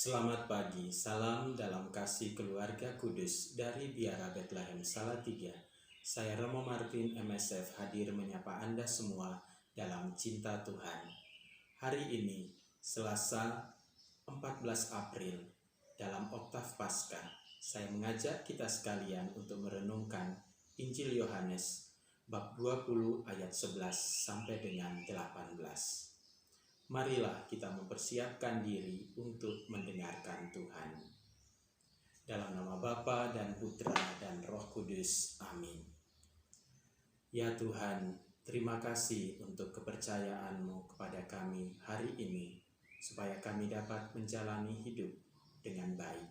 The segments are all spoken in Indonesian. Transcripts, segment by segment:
Selamat pagi, salam dalam kasih keluarga kudus dari Biara Bethlehem Salatiga. Saya Romo Martin MSF hadir menyapa Anda semua dalam cinta Tuhan. Hari ini, Selasa 14 April, dalam Oktav Paskah, saya mengajak kita sekalian untuk merenungkan Injil Yohanes, bab 20 ayat 11 sampai dengan 18. Marilah kita mempersiapkan diri untuk mendengarkan Tuhan. Dalam nama Bapa dan Putra dan Roh Kudus. Amin. Ya Tuhan, terima kasih untuk kepercayaan-Mu kepada kami hari ini, supaya kami dapat menjalani hidup dengan baik.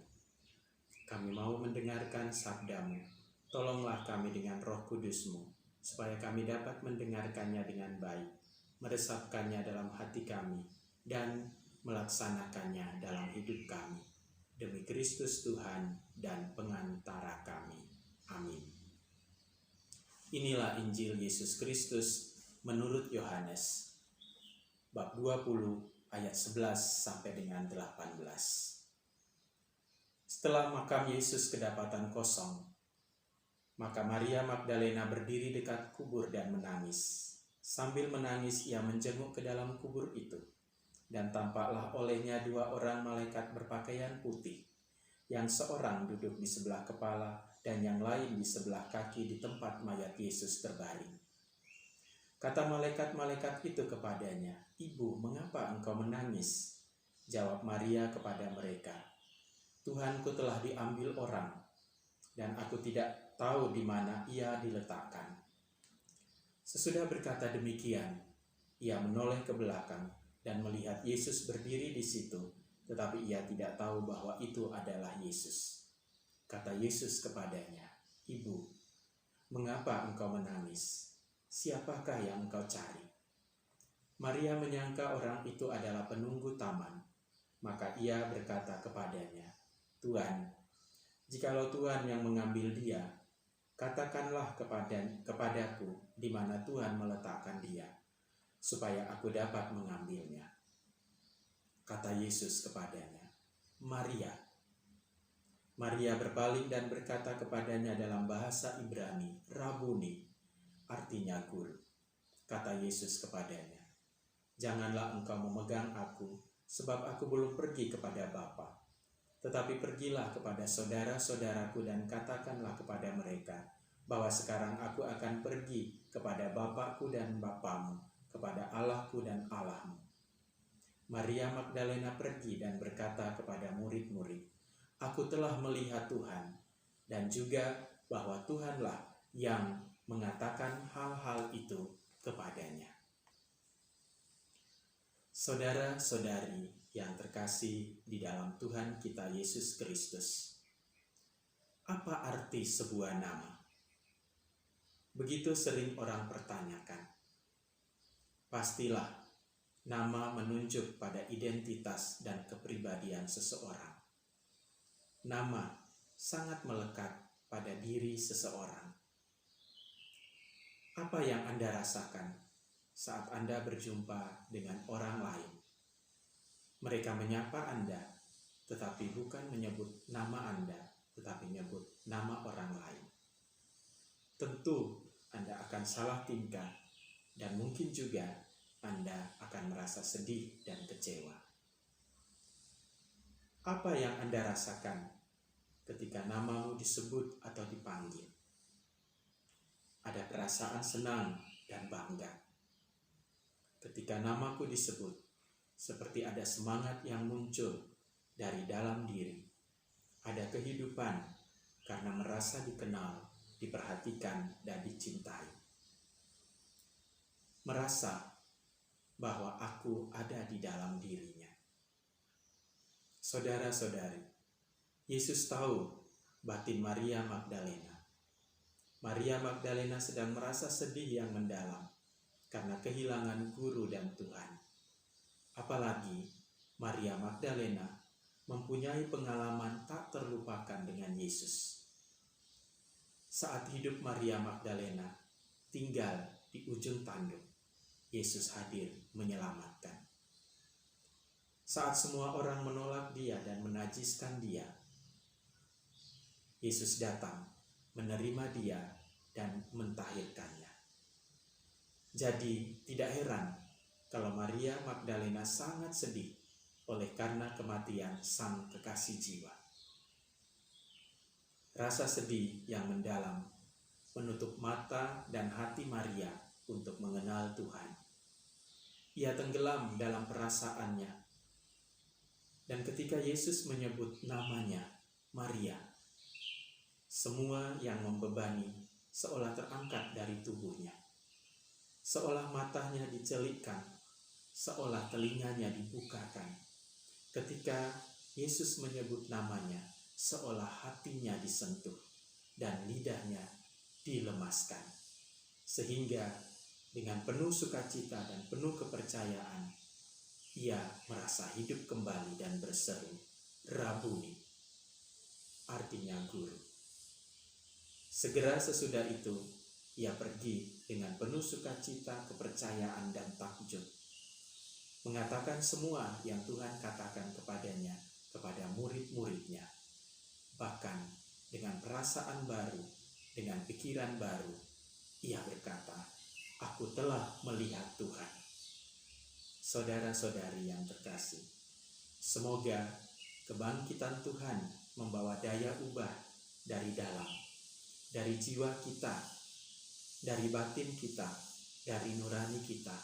Kami mau mendengarkan sabda-Mu. Tolonglah kami dengan Roh Kudus-Mu, supaya kami dapat mendengarkannya dengan baik, meresapkannya dalam hati kami, dan melaksanakannya dalam hidup kami. Demi Kristus Tuhan dan pengantara kami. Amin. Inilah Injil Yesus Kristus menurut Yohanes, bab 20 ayat 11 sampai dengan 18. Setelah makam Yesus kedapatan kosong, maka Maria Magdalena berdiri dekat kubur dan menangis. Sambil menangis, ia menjenguk ke dalam kubur itu, dan tampaklah olehnya dua orang malaikat berpakaian putih, yang seorang duduk di sebelah kepala dan yang lain di sebelah kaki di tempat mayat Yesus terbaring. Kata malaikat-malaikat itu kepadanya, "Ibu, mengapa engkau menangis?" Jawab Maria kepada mereka, "Tuhanku telah diambil orang, dan aku tidak tahu di mana ia diletakkan." Sesudah berkata demikian, ia menoleh ke belakang dan melihat Yesus berdiri di situ, tetapi ia tidak tahu bahwa itu adalah Yesus. Kata Yesus kepadanya, "Ibu, mengapa engkau menangis? Siapakah yang engkau cari?" Maria menyangka orang itu adalah penunggu taman, maka ia berkata kepadanya, "Tuhan, jikalau Tuhan yang mengambil dia, katakanlah kepadaku di mana Tuhan meletakkan dia, supaya aku dapat mengambilnya." Kata Yesus kepadanya, "Maria." Maria berpaling dan berkata kepadanya dalam bahasa Ibrani, "Rabuni," artinya guru. Kata Yesus kepadanya, "Janganlah engkau memegang aku, sebab aku belum pergi kepada Bapa. Tetapi pergilah kepada saudara-saudaraku dan katakanlah kepada mereka bahwa sekarang aku akan pergi kepada Bapakku dan Bapamu, kepada Allahku dan Allahmu." Maria Magdalena pergi dan berkata kepada murid-murid, "Aku telah melihat Tuhan, dan juga bahwa Tuhanlah yang mengatakan hal-hal itu kepadanya." Saudara-saudari yang terkasih di dalam Tuhan kita Yesus Kristus, apa arti sebuah nama? Begitu sering orang pertanyakan. Pastilah, nama menunjuk pada identitas dan kepribadian seseorang. Nama sangat melekat pada diri seseorang. Apa yang Anda rasakan saat Anda berjumpa dengan orang lain? Mereka menyapa Anda, tetapi bukan menyebut nama Anda, tetapi menyebut nama orang lain. Tentu Anda akan salah tingkah, dan mungkin juga Anda akan merasa sedih dan kecewa. Apa yang Anda rasakan ketika namamu disebut atau dipanggil? Ada perasaan senang dan bangga. Ketika namaku disebut, seperti ada semangat yang muncul dari dalam diri. Ada kehidupan karena merasa dikenal, diperhatikan, dan dicintai. Merasa bahwa aku ada di dalam dirinya. Saudara-saudari, Yesus tahu batin Maria Magdalena. Maria Magdalena sedang merasa sedih yang mendalam karena kehilangan guru dan Tuhan. Apalagi Maria Magdalena mempunyai pengalaman tak terlupakan dengan Yesus. Saat hidup Maria Magdalena tinggal di ujung tanduk, Yesus hadir menyelamatkan. Saat semua orang menolak dia dan menajiskan dia. Yesus datang, menerima dia, dan mentahirkannya. Jadi tidak heran kalau Maria Magdalena sangat sedih oleh karena kematian sang kekasih jiwa. Rasa sedih yang mendalam menutup mata dan hati Maria untuk mengenal Tuhan. Ia tenggelam dalam perasaannya. Dan ketika Yesus menyebut namanya, Maria, semua yang membebani seolah terangkat dari tubuhnya. Seolah matanya dicelikkan, seolah telinganya dibukakan. Ketika Yesus menyebut namanya, seolah hatinya disentuh dan lidahnya dilemaskan. Sehingga dengan penuh sukacita dan penuh kepercayaan, ia merasa hidup kembali dan berseru, Rabuni, artinya guru. Segera sesudah itu, ia pergi dengan penuh sukacita, kepercayaan, dan takjub, mengatakan semua yang Tuhan katakan kepadanya, kepada murid-muridnya. Bahkan dengan perasaan baru, dengan pikiran baru, ia berkata, aku telah melihat Tuhan. Saudara-saudari yang terkasih, semoga kebangkitan Tuhan membawa daya ubah dari dalam, dari jiwa kita, dari batin kita, dari nurani kita,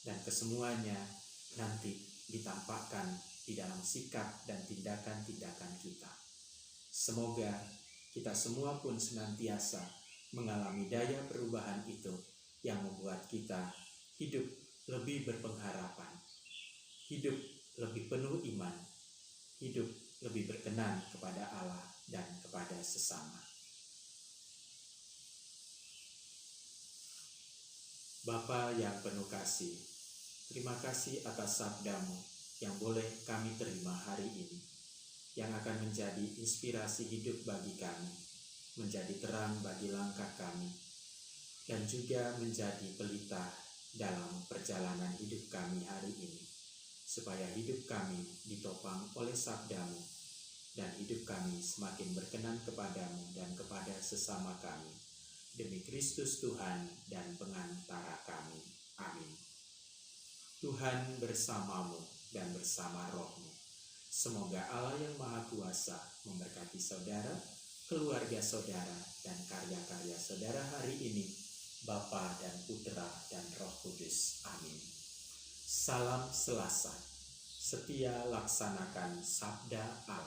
dan kesemuanya nanti ditampakkan di dalam sikap dan tindakan-tindakan kita. Semoga kita semua pun senantiasa mengalami daya perubahan itu yang membuat kita hidup lebih berpengharapan, hidup lebih penuh iman, hidup lebih berkenan kepada Allah dan kepada sesama. Bapa yang penuh kasih, terima kasih atas sabdamu yang boleh kami terima hari ini, yang akan menjadi inspirasi hidup bagi kami, menjadi terang bagi langkah kami, dan juga menjadi pelita dalam perjalanan hidup kami hari ini, supaya hidup kami ditopang oleh sabdamu, dan hidup kami semakin berkenan kepadamu dan kepada sesama kami. Demi Kristus Tuhan dan pengantara kami. Amin. Tuhan bersamamu dan bersama rohmu. Semoga Allah yang Maha Kuasa memberkati saudara, keluarga saudara, dan karya-karya saudara hari ini, Bapa dan Putra dan Roh Kudus. Amin. Salam Selasa. Setia laksanakan sabda Allah.